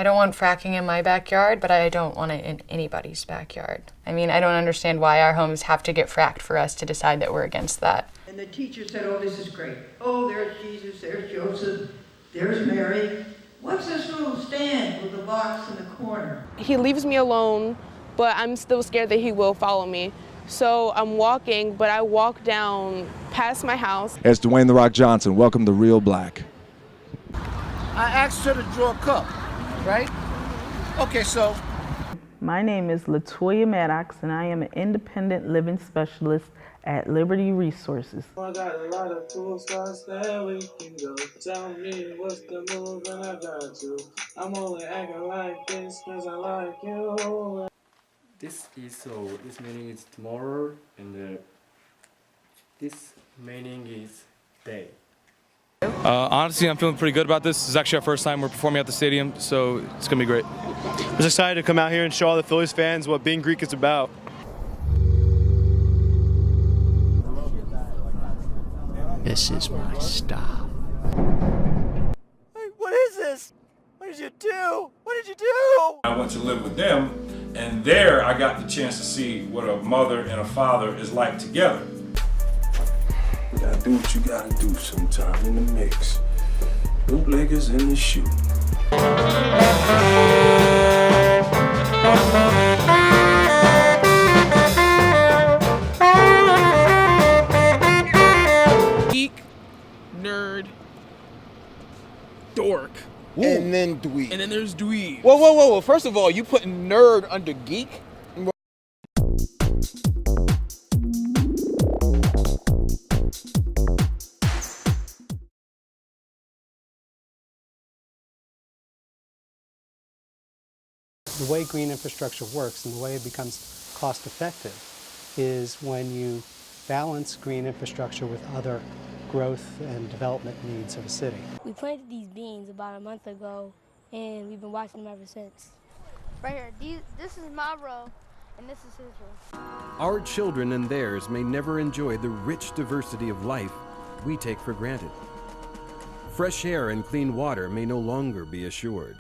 I don't want fracking in my backyard, but I don't want it in anybody's backyard. I mean, I don't understand why our homes have to get fracked for us to decide that we're against that. And the teacher said, oh, this is great. Oh, there's Jesus, there's Joseph, there's Mary. What's this little stand with the box in the corner? He leaves me alone, but I'm still scared that he will follow me. So I'm walking, but I walk down past my house. As Dwayne "The Rock" Johnson, welcome to Real Black. I asked her to draw a cup, right? Okay, so. My name is Latoya Maddox, and I am an independent living specialist at Liberty Resources. I got a lot of cool spots that we can go. Tell me what's the move and I got you. I'm only acting like this cause I like you. This meaning is tomorrow, and this meaning is day. Honestly, I'm feeling pretty good about this. This is actually our first time we're performing at the stadium, so it's gonna be great. I'm just excited to come out here and show all the Phillies fans what being Greek is about. This is my style. Hey, what is this? What did you do? What did you do? I went to live with them, and there I got the chance to see what a mother and a father is like together. You gotta do what you gotta do sometime in the mix. Bootleggers in the shoe. Geek, nerd, dork. Ooh. And then dweeb. And then there's dweeb. Whoa. First of all, you putting nerd under geek? The way green infrastructure works and the way it becomes cost effective is when you balance green infrastructure with other growth and development needs of a city. We planted these beans about a month ago, and we've been watching them ever since. Right here, this is my row, and this is his row. Our children and theirs may never enjoy the rich diversity of life we take for granted. Fresh air and clean water may no longer be assured.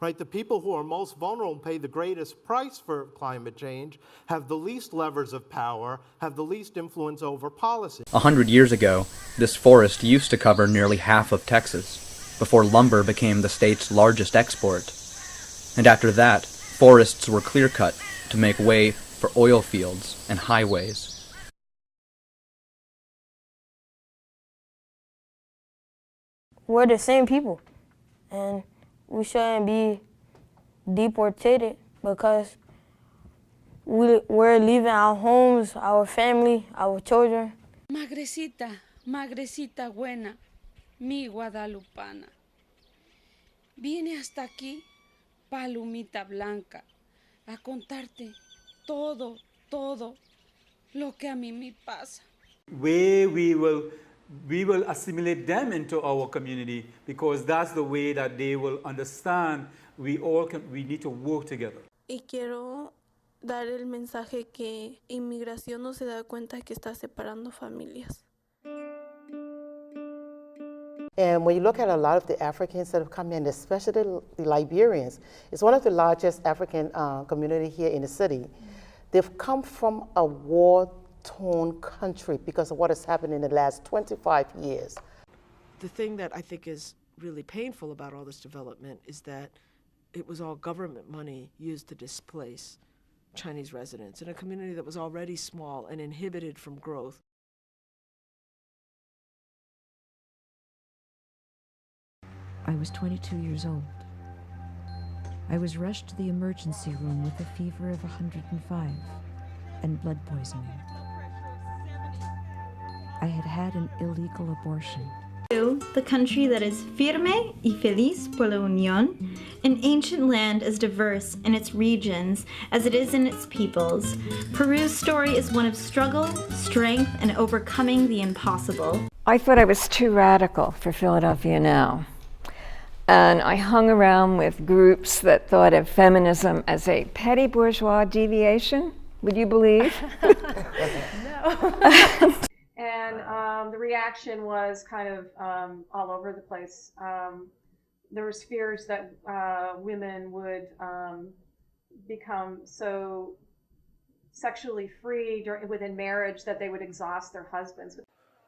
Right, the people who are most vulnerable and pay the greatest price for climate change have the least levers of power, have the least influence over policy. 100 years ago, this forest used to cover nearly half of Texas, before lumber became the state's largest export. And after that, forests were clear-cut to make way for oil fields and highways. We're the same people, and we shouldn't be deported because we're leaving our homes, our family, our children. Magrecita, magrecita buena, mi guadalupana. Viene hasta aquí, palomita blanca, a contarte todo lo que a mí me pasa. We will assimilate them into our community because that's the way that they will understand we need to work together. Y quiero dar el mensaje que inmigración no se da cuenta que está separando familias. And when you look at a lot of the Africans that have come in, especially the Liberians, it's one of the largest African community here in the city. They've come from a war-torn country because of what has happened in the last 25 years. The thing that I think is really painful about all this development is that it was all government money used to displace Chinese residents in a community that was already small and inhibited from growth. I was 22 years old. I was rushed to the emergency room with a fever of 105 and blood poisoning. I had had an illegal abortion. The country that is firme y feliz por la unión, an ancient land as diverse in its regions as it is in its peoples. Peru's story is one of struggle, strength, and overcoming the impossible. I thought I was too radical for Philadelphia Now. And I hung around with groups that thought of feminism as a petty bourgeois deviation. Would you believe? No. And the reaction was kind of all over the place. there was fears that women would become so sexually free within marriage that they would exhaust their husbands.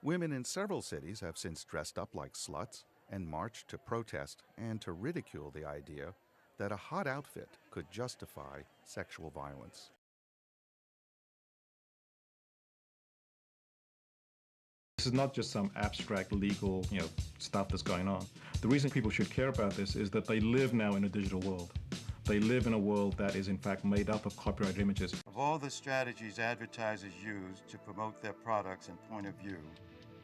Women in several cities have since dressed up like sluts and marched to protest and to ridicule the idea that a hot outfit could justify sexual violence. This is not just some abstract legal, stuff that's going on. The reason people should care about this is that they live now in a digital world. They live in a world that is in fact made up of copyrighted images. Of all the strategies advertisers use to promote their products and point of view,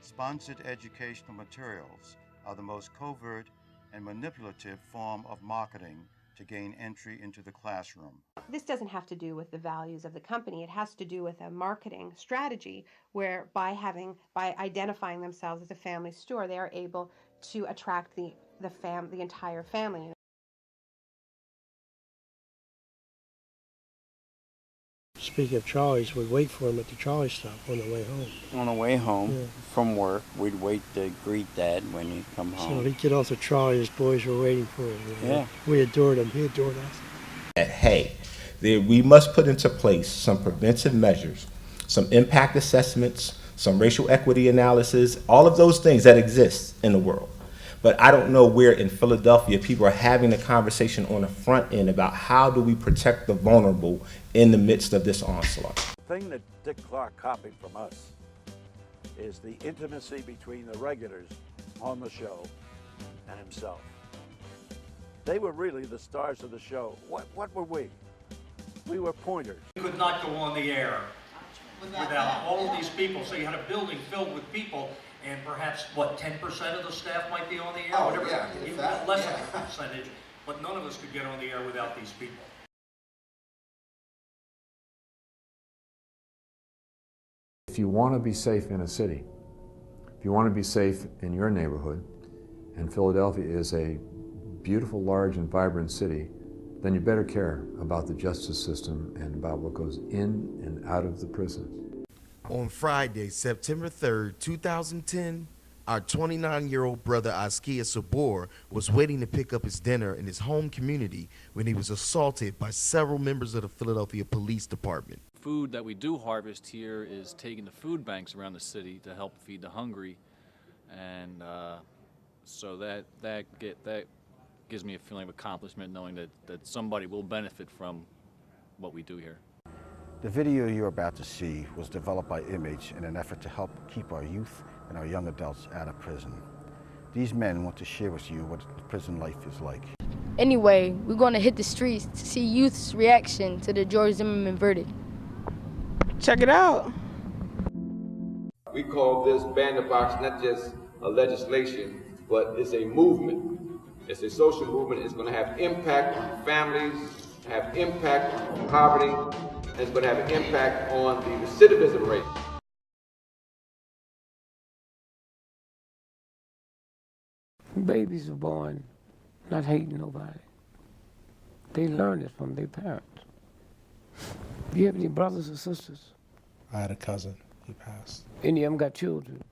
sponsored educational materials are the most covert and manipulative form of marketing to gain entry into the classroom. This doesn't have to do with the values of the company. It has to do with a marketing strategy where by identifying themselves as a family store, they are able to attract the entire family. Speaking of Charlie's, we'd wait for him at the Charlie stop on the way home. On the way home from work, we'd wait to greet Dad when he'd come home. So he'd get off the Charlie, his boys were waiting for him. Yeah. We adored him, he adored us. Hey, we must put into place some preventive measures, some impact assessments, some racial equity analysis, all of those things that exist in the world. But I don't know where in Philadelphia people are having a conversation on the front end about how do we protect the vulnerable in the midst of this onslaught. The thing that Dick Clark copied from us is the intimacy between the regulars on the show and himself. They were really the stars of the show. What were we? We were pointers. We could not go on the air without all of these people. So you had a building filled with people, and perhaps, 10% of the staff might be on the air? Oh, whatever, yeah, even that, less yeah. of a percentage, but none of us could get on the air without these people. If you want to be safe in a city, if you want to be safe in your neighborhood, and Philadelphia is a beautiful, large, and vibrant city, then you better care about the justice system and about what goes in and out of the prison. On Friday, September 3rd, 2010, our 29-year-old brother Askia Sabor was waiting to pick up his dinner in his home community when he was assaulted by several members of the Philadelphia Police Department. Food that we do harvest here is taken to food banks around the city to help feed the hungry, and so that gives me a feeling of accomplishment, knowing that somebody will benefit from what we do here. The video you're about to see was developed by Image in an effort to help keep our youth and our young adults out of prison. These men want to share with you what prison life is like. Anyway, we're going to hit the streets to see youth's reaction to the George Zimmerman verdict. Check it out. We call this Ban the Box not just a legislation, but it's a movement. It's a social movement. It's going to have impact on families, have impact on poverty, and it's going to have an impact on the recidivism rate. Babies are born not hating nobody. They learn it from their parents. Do you have any brothers or sisters? I had a cousin. He passed. Any of them got children?